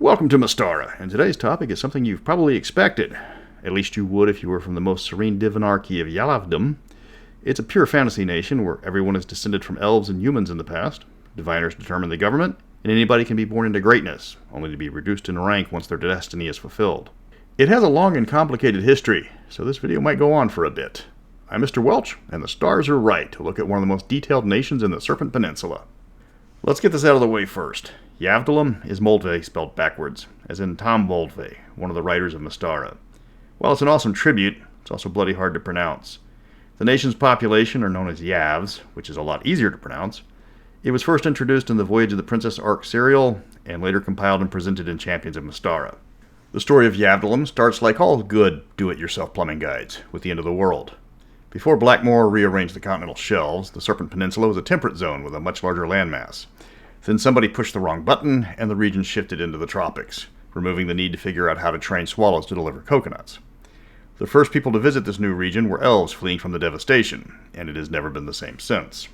Welcome to Mystara, and today's topic is something you've probably expected. At least you would if you were from the most serene Divinarchy of Yavdlom. It's a pure fantasy nation where everyone is descended from elves and humans in the past. Diviners determine the government, and anybody can be born into greatness, only to be reduced in rank once their destiny is fulfilled. It has a long and complicated history, so this video might go on for a bit. I'm Mr. Welch, and the stars are right to look at one of the most detailed nations in the Serpent Peninsula. Let's get this out of the way first. Yavdlom is Moldve spelled backwards, as in Tom Moldve, one of the writers of Mystara. While it's an awesome tribute, it's also bloody hard to pronounce. The nation's population are known as Yavs, which is a lot easier to pronounce. It was first introduced in the Voyage of the Princess Ark serial, and later compiled and presented in Champions of Mystara. The story of Yavdlom starts like all good do-it-yourself plumbing guides, with the end of the world. Before Blackmore rearranged the continental shelves, the Serpent Peninsula was a temperate zone with a much larger landmass. Then somebody pushed the wrong button, and the region shifted into the tropics, removing the need to figure out how to train swallows to deliver coconuts. The first people to visit this new region were elves fleeing from the devastation, and it has never been the same since.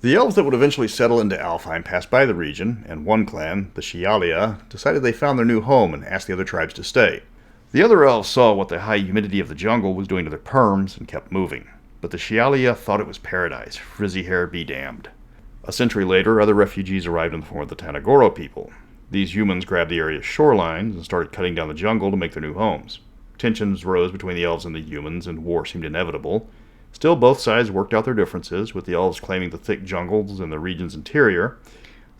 The elves that would eventually settle into Alfheim passed by the region, and one clan, the Shialia, decided they found their new home and asked the other tribes to stay. The other elves saw what the high humidity of the jungle was doing to their perms and kept moving, but the Shialia thought it was paradise, frizzy hair be damned. A century later, other refugees arrived in the form of the Tanagoro people. These humans grabbed the area's shorelines and started cutting down the jungle to make their new homes. Tensions rose between the elves and the humans, and war seemed inevitable. Still, both sides worked out their differences, with the elves claiming the thick jungles in the region's interior.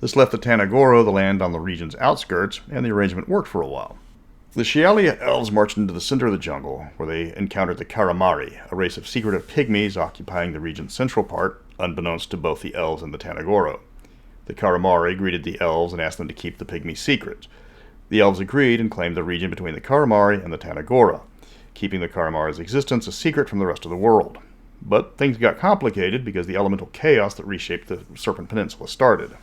This left the Tanagoro the land on the region's outskirts, and the arrangement worked for a while. The Shialia elves marched into the center of the jungle, where they encountered the Karamari, a race of secretive pygmies occupying the region's central part, unbeknownst to both the elves and the Tanagoro. The Karamari greeted the elves and asked them to keep the pygmy secret. The elves agreed and claimed the region between the Karamari and the Tanagora, keeping the Karamari's existence a secret from the rest of the world. But things got complicated because the elemental chaos that reshaped the Serpent Peninsula started.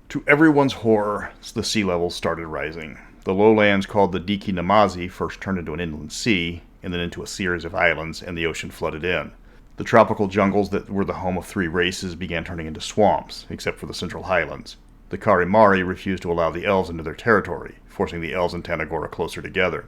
To everyone's horror, the sea levels started rising. The lowlands called the Diki Namazi first turned into an inland sea, and then into a series of islands, and the ocean flooded in. The tropical jungles that were the home of three races began turning into swamps, except for the central highlands. The Karimari refused to allow the elves into their territory, forcing the elves and Tanagora closer together.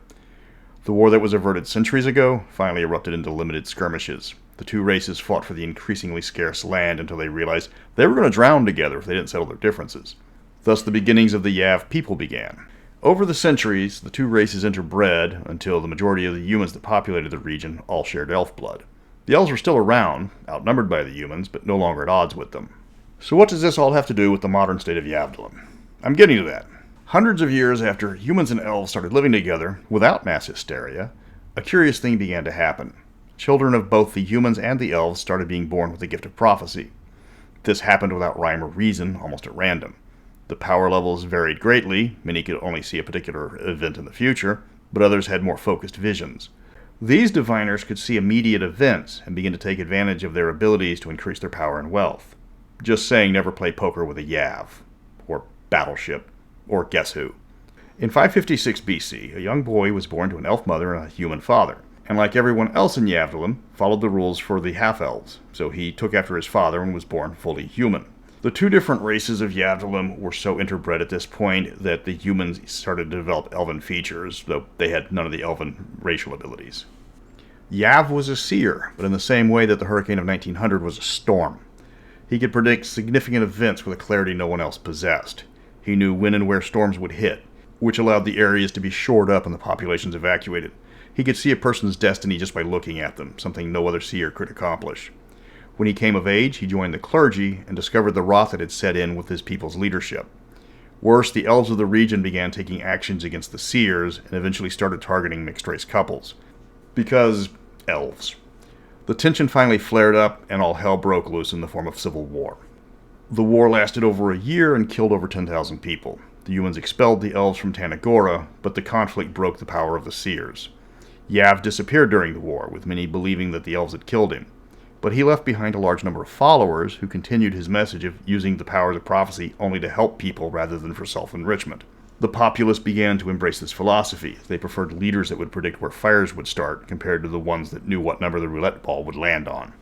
The war that was averted centuries ago finally erupted into limited skirmishes. The two races fought for the increasingly scarce land until they realized they were going to drown together if they didn't settle their differences. Thus the beginnings of the Yav people began. Over the centuries, the two races interbred until the majority of the humans that populated the region all shared elf blood. The elves were still around, outnumbered by the humans, but no longer at odds with them. So what does this all have to do with the modern state of Yavdlom? I'm getting to that. Hundreds of years after humans and elves started living together, without mass hysteria, a curious thing began to happen. Children of both the humans and the elves started being born with the gift of prophecy. This happened without rhyme or reason, almost at random. The power levels varied greatly. Many could only see a particular event in the future, but others had more focused visions. These diviners could see immediate events and begin to take advantage of their abilities to increase their power and wealth. Just saying never play poker with a Yav, or battleship, or guess who. In 556 BC, a young boy was born to an elf mother and a human father, and like everyone else in Yavdlom, followed the rules for the half-elves, so he took after his father and was born fully human. The two different races of Yavdlom were so interbred at this point that the humans started to develop elven features, though they had none of the elven racial abilities. Yav was a seer, but in the same way that the hurricane of 1900 was a storm. He could predict significant events with a clarity no one else possessed. He knew when and where storms would hit, which allowed the areas to be shored up and the populations evacuated. He could see a person's destiny just by looking at them, something no other seer could accomplish. When he came of age, he joined the clergy and discovered the wrath that had set in with his people's leadership. Worse, the elves of the region began taking actions against the seers and eventually started targeting mixed-race couples. Because elves. The tension finally flared up and all hell broke loose in the form of civil war. The war lasted over a year and killed over 10,000 people. The humans expelled the elves from Tanagora, but the conflict broke the power of the seers. Yav disappeared during the war, with many believing that the elves had killed him. But he left behind a large number of followers who continued his message of using the powers of prophecy only to help people rather than for self-enrichment. The populace began to embrace this philosophy. They preferred leaders that would predict where fires would start compared to the ones that knew what number the roulette ball would land on.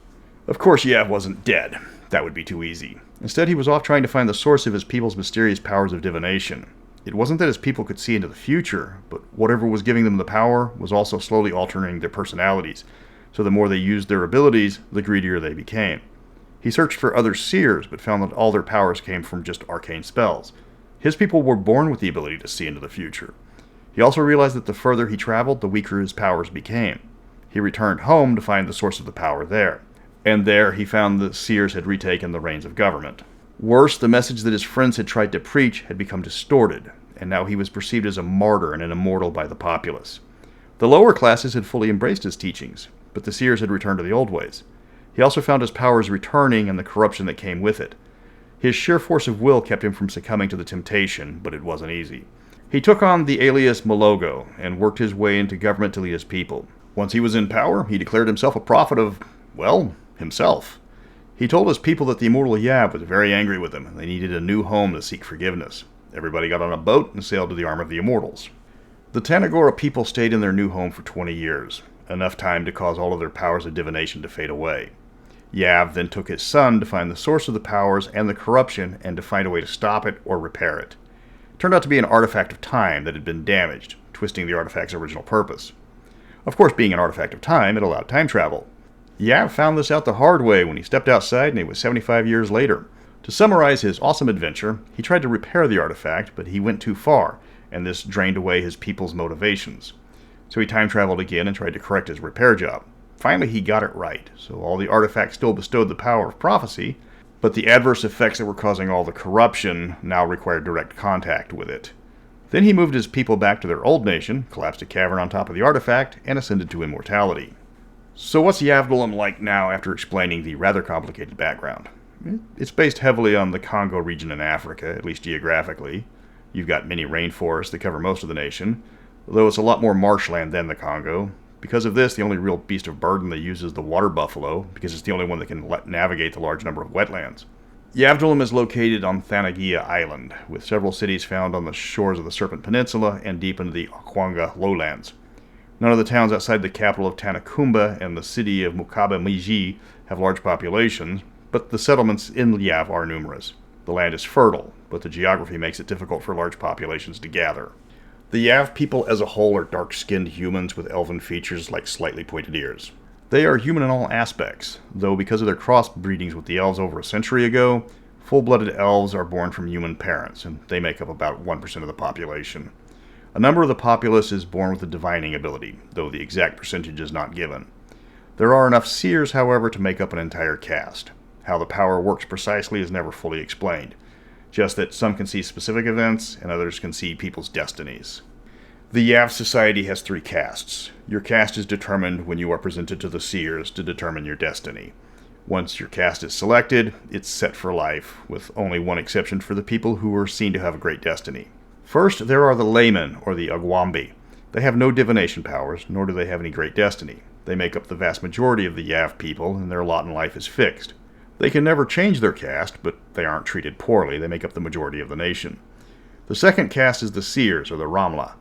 Of course, Yav wasn't dead. That would be too easy. Instead, he was off trying to find the source of his people's mysterious powers of divination. It wasn't that his people could see into the future, but whatever was giving them the power was also slowly altering their personalities, so the more they used their abilities, the greedier they became. He searched for other seers, but found that all their powers came from just arcane spells. His people were born with the ability to see into the future. He also realized that the further he traveled, the weaker his powers became. He returned home to find the source of the power there. And there he found the seers had retaken the reins of government. Worse, the message that his friends had tried to preach had become distorted, and now he was perceived as a martyr and an immortal by the populace. The lower classes had fully embraced his teachings, but the seers had returned to the old ways. He also found his powers returning and the corruption that came with it. His sheer force of will kept him from succumbing to the temptation, but it wasn't easy. He took on the alias Malogo and worked his way into government to lead his people. Once he was in power, he declared himself a prophet of, well, himself. He told his people that the immortal Yav was very angry with them, and they needed a new home to seek forgiveness. Everybody got on a boat and sailed to the arm of the immortals. The Tanagora people stayed in their new home for 20 years, enough time to cause all of their powers of divination to fade away. Yav then took his son to find the source of the powers and the corruption and to find a way to stop it or repair it. It turned out to be an artifact of time that had been damaged, twisting the artifact's original purpose. Of course, being an artifact of time, it allowed time travel. Yav found this out the hard way when he stepped outside and it was 75 years later. To summarize his awesome adventure, he tried to repair the artifact, but he went too far, and this drained away his people's motivations. So he time traveled again and tried to correct his repair job. Finally, he got it right, so all the artifacts still bestowed the power of prophecy, but the adverse effects that were causing all the corruption now required direct contact with it. Then he moved his people back to their old nation, collapsed a cavern on top of the artifact, and ascended to immortality. So what's Yavdlom like now after explaining the rather complicated background? It's based heavily on the Congo region in Africa, at least geographically. You've got many rainforests that cover most of the nation, though it's a lot more marshland than the Congo. Because of this, the only real beast of burden they use is the water buffalo, because it's the only one that can navigate the large number of wetlands. Yavdlom is located on Tanakumba Island, with several cities found on the shores of the Serpent Peninsula and deep into the Okwanga lowlands. None of the towns outside the capital of Tanakumba and the city of Mukaba-Miji have large populations, but the settlements in Yav are numerous. The land is fertile, but the geography makes it difficult for large populations to gather. The Yav people as a whole are dark-skinned humans with elven features like slightly pointed ears. They are human in all aspects, though because of their crossbreedings with the elves over a century ago, full-blooded elves are born from human parents, and they make up about 1% of the population. A number of the populace is born with a divining ability, though the exact percentage is not given. There are enough seers, however, to make up an entire caste. How the power works precisely is never fully explained, just that some can see specific events and others can see people's destinies. The Yav society has 3 castes. Your caste is determined when you are presented to the seers to determine your destiny. Once your caste is selected, it's set for life, with only one exception for the people who are seen to have a great destiny. First, there are the laymen, or the Agwambi. They have no divination powers, nor do they have any great destiny. They make up the vast majority of the Yav people, and their lot in life is fixed. They can never change their caste, but they aren't treated poorly. They make up the majority of the nation. The second caste is the seers, or the Ramla.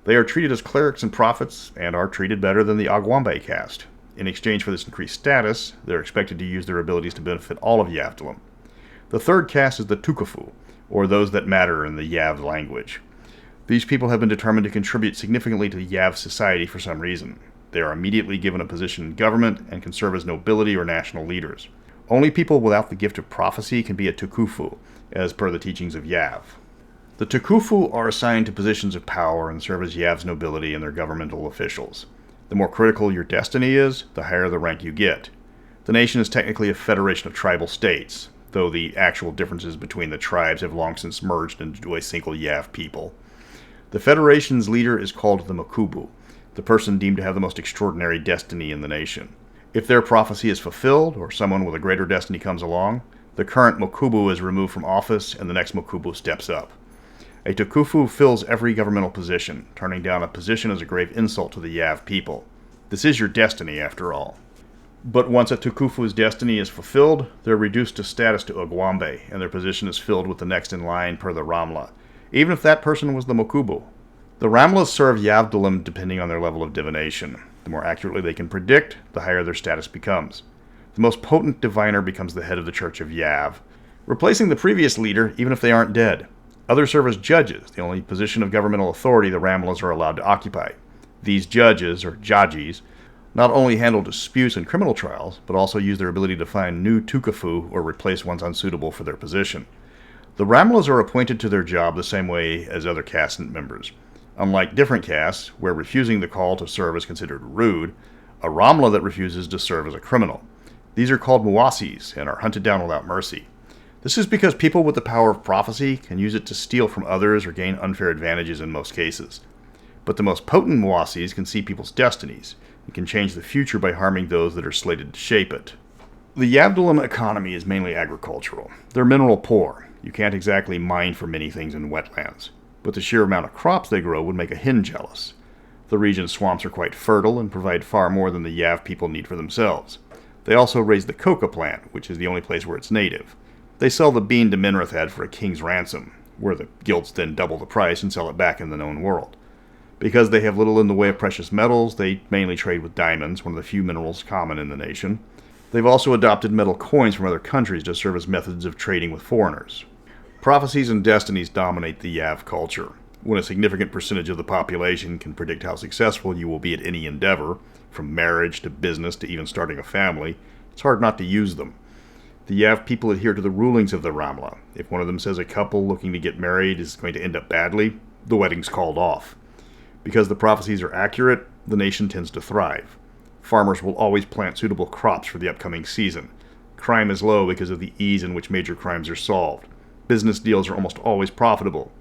They are treated as clerics and prophets, and are treated better than the Agwambe caste. In exchange for this increased status, they're expected to use their abilities to benefit all of Yavdlom. The third caste is the Tukafu, or those that matter in the Yav language. These people have been determined to contribute significantly to Yav society for some reason. They are immediately given a position in government and can serve as nobility or national leaders. Only people without the gift of prophecy can be a Tukufu, as per the teachings of Yav. The Tukufu are assigned to positions of power and serve as Yav's nobility and their governmental officials. The more critical your destiny is, the higher the rank you get. The nation is technically a federation of tribal states, though the actual differences between the tribes have long since merged into a single Yav people. The Federation's leader is called the Makubu, the person deemed to have the most extraordinary destiny in the nation. If their prophecy is fulfilled, or someone with a greater destiny comes along, the current Makubu is removed from office and the next Makubu steps up. A Tukufu fills every governmental position. Turning down a position is a grave insult to the Yav people. This is your destiny, after all. But once a Tukufu's destiny is fulfilled, they're reduced to status to Agwambe, and their position is filled with the next in line per the Ramla, even if that person was the Makubu. The Ramlas serve Yavdlom depending on their level of divination. The more accurately they can predict, the higher their status becomes. The most potent diviner becomes the head of the Church of Yav, replacing the previous leader even if they aren't dead. Others serve as judges, the only position of governmental authority the Ramlas are allowed to occupy. These judges, or jajis, not only handle disputes and criminal trials, but also use their ability to find new tukafu or replace ones unsuitable for their position. The Ramlas are appointed to their job the same way as other caste members. Unlike different castes, where refusing the call to serve is considered rude, a Ramla that refuses to serve is a criminal. These are called muwasis and are hunted down without mercy. This is because people with the power of prophecy can use it to steal from others or gain unfair advantages in most cases. But the most potent muwasis can see people's destinies and can change the future by harming those that are slated to shape it. The Yavdlom economy is mainly agricultural. They're mineral poor. You can't exactly mine for many things in wetlands, but the sheer amount of crops they grow would make a Hin jealous. The region's swamps are quite fertile and provide far more than the Yav people need for themselves. They also raise the coca plant, which is the only place where it's native. They sell the bean to Minrathad for a king's ransom, where the guilds then double the price and sell it back in the known world. Because they have little in the way of precious metals, they mainly trade with diamonds, one of the few minerals common in the nation. They've also adopted metal coins from other countries to serve as methods of trading with foreigners. Prophecies and destinies dominate the Yav culture. When a significant percentage of the population can predict how successful you will be at any endeavor, from marriage to business to even starting a family, it's hard not to use them. The Yav people adhere to the rulings of the Ramla. If one of them says a couple looking to get married is going to end up badly, the wedding's called off. Because the prophecies are accurate, the nation tends to thrive. Farmers will always plant suitable crops for the upcoming season. Crime is low because of the ease in which major crimes are solved. Business deals are almost always profitable.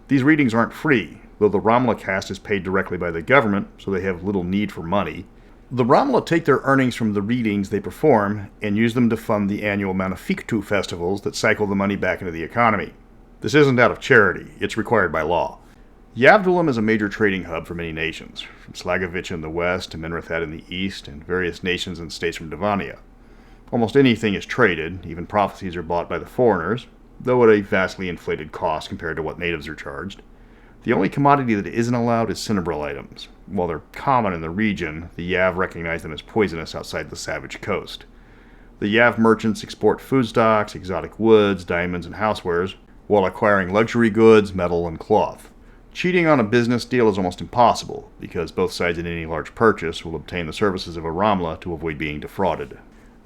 These readings aren't free, though the Ramla caste is paid directly by the government, so they have little need for money. The Ramla take their earnings from the readings they perform and use them to fund the annual Manafiktu festivals that cycle the money back into the economy. This isn't out of charity, it's required by law. Yavdlom is a major trading hub for many nations, from Slagovich in the west to Minrathad in the east, and various nations and states from Divania. Almost anything is traded, even prophecies are bought by the foreigners, though at a vastly inflated cost compared to what natives are charged. The only commodity that isn't allowed is cinnabril items. While they're common in the region, the Yav recognize them as poisonous outside the savage coast. The Yav merchants export food stocks, exotic woods, diamonds, and housewares, while acquiring luxury goods, metal, and cloth. Cheating on a business deal is almost impossible, because both sides in any large purchase will obtain the services of a Ramla to avoid being defrauded.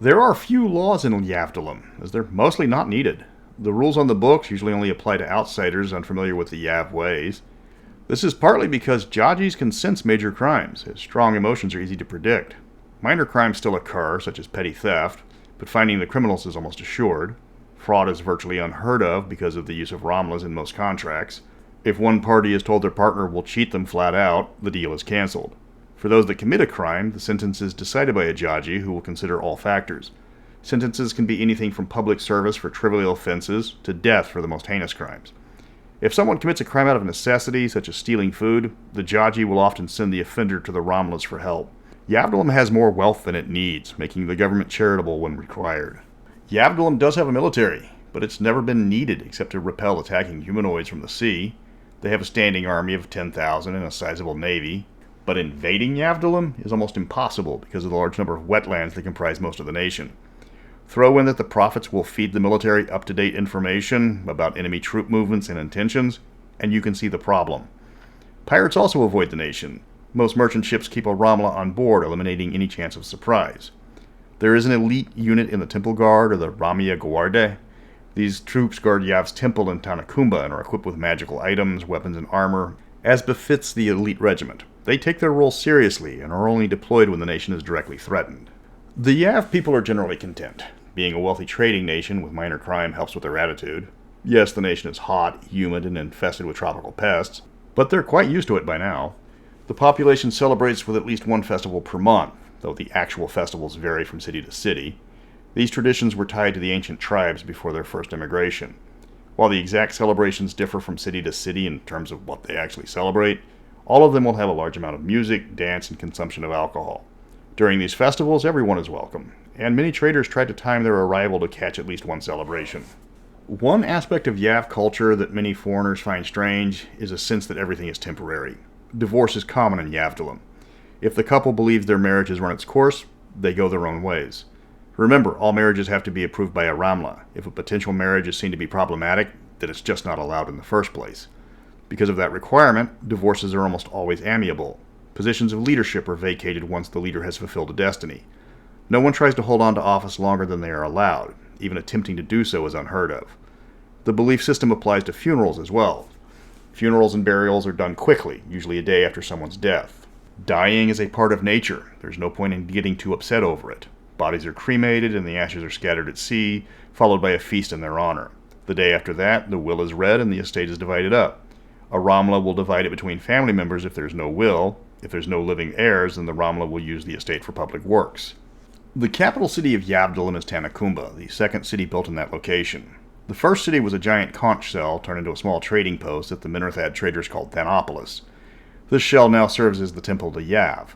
There are few laws in Yavdlom, as they're mostly not needed. The rules on the books usually only apply to outsiders unfamiliar with the Yav ways. This is partly because jajis can sense major crimes, as strong emotions are easy to predict. Minor crimes still occur, such as petty theft, but finding the criminals is almost assured. Fraud is virtually unheard of because of the use of Ramlas in most contracts. If one party is told their partner will cheat them flat out, the deal is canceled. For those that commit a crime, the sentence is decided by a jaji who will consider all factors. Sentences can be anything from public service for trivial offenses to death for the most heinous crimes. If someone commits a crime out of necessity, such as stealing food, the jaji will often send the offender to the Ramlas for help. Yavdlom has more wealth than it needs, making the government charitable when required. Yavdlom does have a military, but it's never been needed except to repel attacking humanoids from the sea. They have a standing army of 10,000 and a sizable navy, but invading Yavdlom is almost impossible because of the large number of wetlands that comprise most of the nation. Throw in that the prophets will feed the military up-to-date information about enemy troop movements and intentions, and you can see the problem. Pirates also avoid the nation. Most merchant ships keep a Ramla on board, eliminating any chance of surprise. There is an elite unit in the Temple Guard, or the Ramya Guarde. These troops guard Yav's temple in Tanakumba and are equipped with magical items, weapons, and armor, as befits the elite regiment. They take their role seriously and are only deployed when the nation is directly threatened. The Yav people are generally content. Being a wealthy trading nation with minor crime helps with their attitude. Yes, the nation is hot, humid, and infested with tropical pests, but they're quite used to it by now. The population celebrates with at least one festival per month, though the actual festivals vary from city to city. These traditions were tied to the ancient tribes before their first immigration. While the exact celebrations differ from city to city in terms of what they actually celebrate, all of them will have a large amount of music, dance, and consumption of alcohol. During these festivals, everyone is welcome, and many traders try to time their arrival to catch at least one celebration. One aspect of Yav culture that many foreigners find strange is a sense that everything is temporary. Divorce is common in Yavdlom. If the couple believes their marriage has run its course, they go their own ways. Remember, all marriages have to be approved by a Ramla. If a potential marriage is seen to be problematic, that it's just not allowed in the first place. Because of that requirement, divorces are almost always amiable. Positions of leadership are vacated once the leader has fulfilled a destiny. No one tries to hold on to office longer than they are allowed. Even attempting to do so is unheard of. The belief system applies to funerals as well. Funerals and burials are done quickly, usually a day after someone's death. Dying is a part of nature. There's no point in getting too upset over it. Bodies are cremated and the ashes are scattered at sea, followed by a feast in their honor. The day after that, the will is read and the estate is divided up. A Ramla will divide it between family members if there's no will. If there's no living heirs, then the Ramla will use the estate for public works. The capital city of Yavdlom is Tanakumba, the second city built in that location. The first city was a giant conch shell turned into a small trading post that the Minarthad traders called Thanopolis. This shell now serves as the temple to Yav.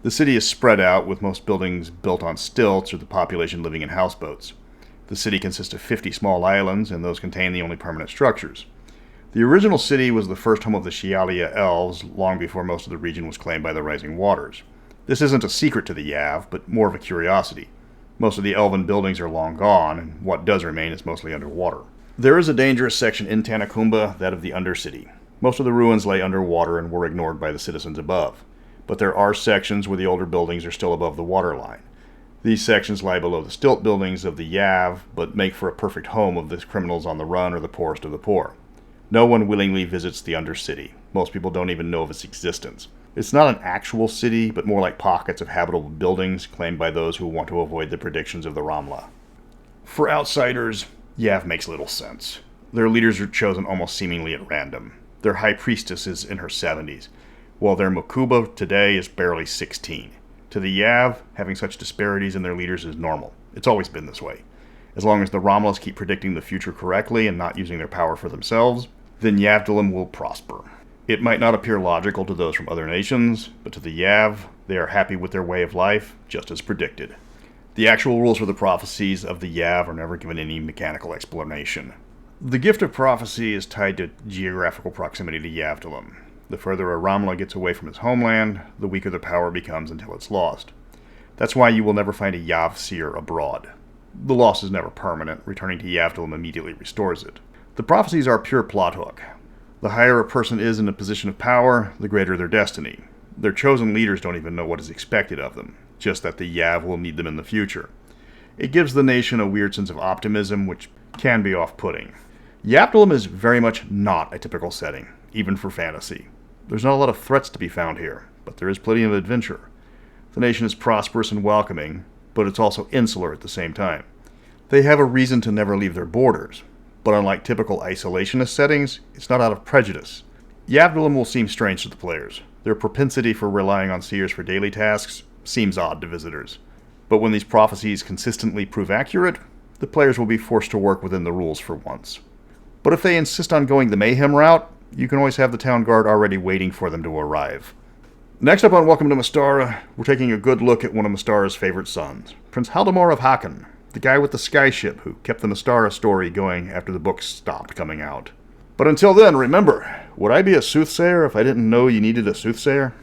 The city is spread out, with most buildings built on stilts or the population living in houseboats. The city consists of 50 small islands, and those contain the only permanent structures. The original city was the first home of the Shialia elves, long before most of the region was claimed by the rising waters. This isn't a secret to the Yav, but more of a curiosity. Most of the elven buildings are long gone, and what does remain is mostly underwater. There is a dangerous section in Tanakumba, that of the Undercity. Most of the ruins lay underwater and were ignored by the citizens above. But there are sections where the older buildings are still above the waterline. These sections lie below the stilt buildings of the Yav, but make for a perfect home of the criminals on the run or the poorest of the poor. No one willingly visits the Undercity. Most people don't even know of its existence. It's not an actual city, but more like pockets of habitable buildings claimed by those who want to avoid the predictions of the Ramla. For outsiders, Yav makes little sense. Their leaders are chosen almost seemingly at random. Their high priestess is in her 70s, while their Mukuba today is barely 16. To the Yav, having such disparities in their leaders is normal. It's always been this way. As long as the Ramlas keep predicting the future correctly and not using their power for themselves, then Yavdlom will prosper. It might not appear logical to those from other nations, but to the Yav, they are happy with their way of life, just as predicted. The actual rules for the prophecies of the Yav are never given any mechanical explanation. The gift of prophecy is tied to geographical proximity to Yavdlom. The further a Ramla gets away from his homeland, the weaker the power becomes until it's lost. That's why you will never find a Yav seer abroad. The loss is never permanent. Returning to Yavdlom immediately restores it. The prophecies are a pure plot hook. The higher a person is in a position of power, the greater their destiny. Their chosen leaders don't even know what is expected of them, just that the Yav will need them in the future. It gives the nation a weird sense of optimism, which can be off-putting. Yavdlom is very much not a typical setting, even for fantasy. There's not a lot of threats to be found here, but there is plenty of adventure. The nation is prosperous and welcoming, but it's also insular at the same time. They have a reason to never leave their borders, but unlike typical isolationist settings, it's not out of prejudice. Yavdlom will seem strange to the players. Their propensity for relying on seers for daily tasks seems odd to visitors. But when these prophecies consistently prove accurate, the players will be forced to work within the rules for once. But if they insist on going the mayhem route, you can always have the town guard already waiting for them to arrive. Next up on Welcome to Mystara, we're taking a good look at one of Mystara's favorite sons, Prince Haldimar of Hakan, the guy with the skyship who kept the Mystara story going after the books stopped coming out. But until then, remember, would I be a soothsayer if I didn't know you needed a soothsayer?